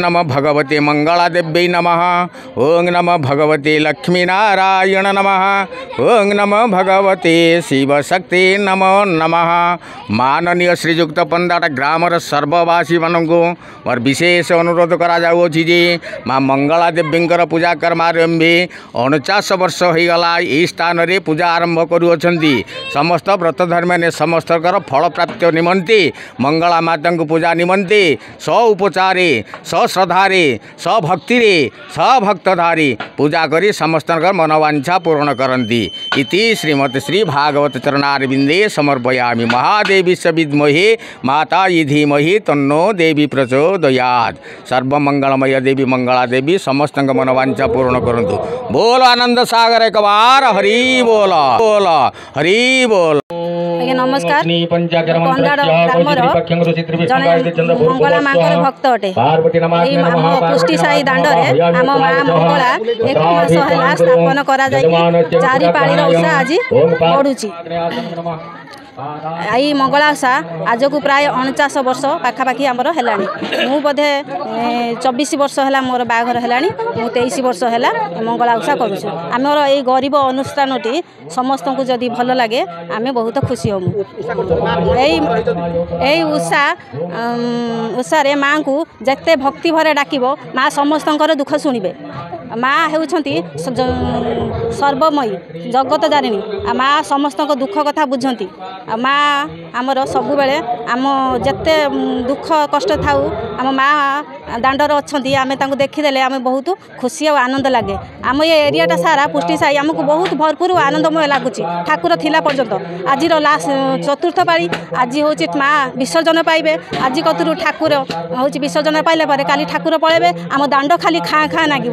नमः भगवते मंगला देवी नमः। ओं नमः भगवते लक्ष्मी नारायण नमः। ओं नमः भगवते शिवशक्ति नमो नमः। माननीय श्रीजुक्त पंदाटा ग्रामर सर्ववासी मानक मोर विशेष अनुरोध करा जाउछि जे माँ मंगला देवींकर पूजा कर्मारंभ 49 वर्ष हो गला। यही स्थान रे पूजा आरंभ करुअछंती। समस्त व्रत धर्म ने समस्तकर फल प्राप्ति निमंते मंगला माता को पूजा निमंते स उपचारे स श्रद्धारे स भक्तिरे स भक्तधारी पूजा करी समस्तकर मनोवांछा पूर्ण करती। इति श्रीमती श्री भागवत चरणारविंदे समर्पयामि। महादेवी स विद्महे माता धीमहि तन्नो देवी प्रचोदयात्। सर्वमंगलमय देवी मंगला देवी समस्त मनोवांछा पूर्ण करंतु। बोल आनंद सागर एक बार हरि बोल बोल हरि बोल। नमस्कार पंदाड़ ग्रामर जड़े मंगला माँ भक्त अटे। पुष्टि साई दाण्डे आम माँ मंगला 1 मास है स्थापन करा चारि पाड़ी ओषा आज पड़ुची। आई मंगला ओषा आज को प्राय 49 वर्ष पाखापाखि आमर है। मु बोधे 24 वर्ष है मोर बाघर है। मु 23 वर्ष है मंगला ओषा करुँ। आमर ये गरीब अनुष्ठान टी समस्त को जदि भल लगे आम बहुत खुशी हम। यही ओषा माँ को जिते भक्ति भरे डाक माँ समस्त दुख शुणे। माँ होती सर्वमयी जगत जारिणी। माँ समस्त दुख कथा बुझती। माँ आमर सब बेले आम जिते दुख कष्ट थाऊ आम माँ दाण्डर अच्छा आम देखीदे आम बहुत खुशी और आनंद लगे। आम ये एरियाटा सारा पुष्टि साई आमको बहुत भरपूर आनंदमय लगुच। ठाकुर थिला पर्यंत आज लास्ट चतुर्थ पाड़ी आज हूँ माँ विसर्जन पाइबे। आज कतरू ठाकुर हूँ विसर्जन पाइले काली ठाकुर पलैबे। आम दाण्ड खाली खाँ खाँ लगे।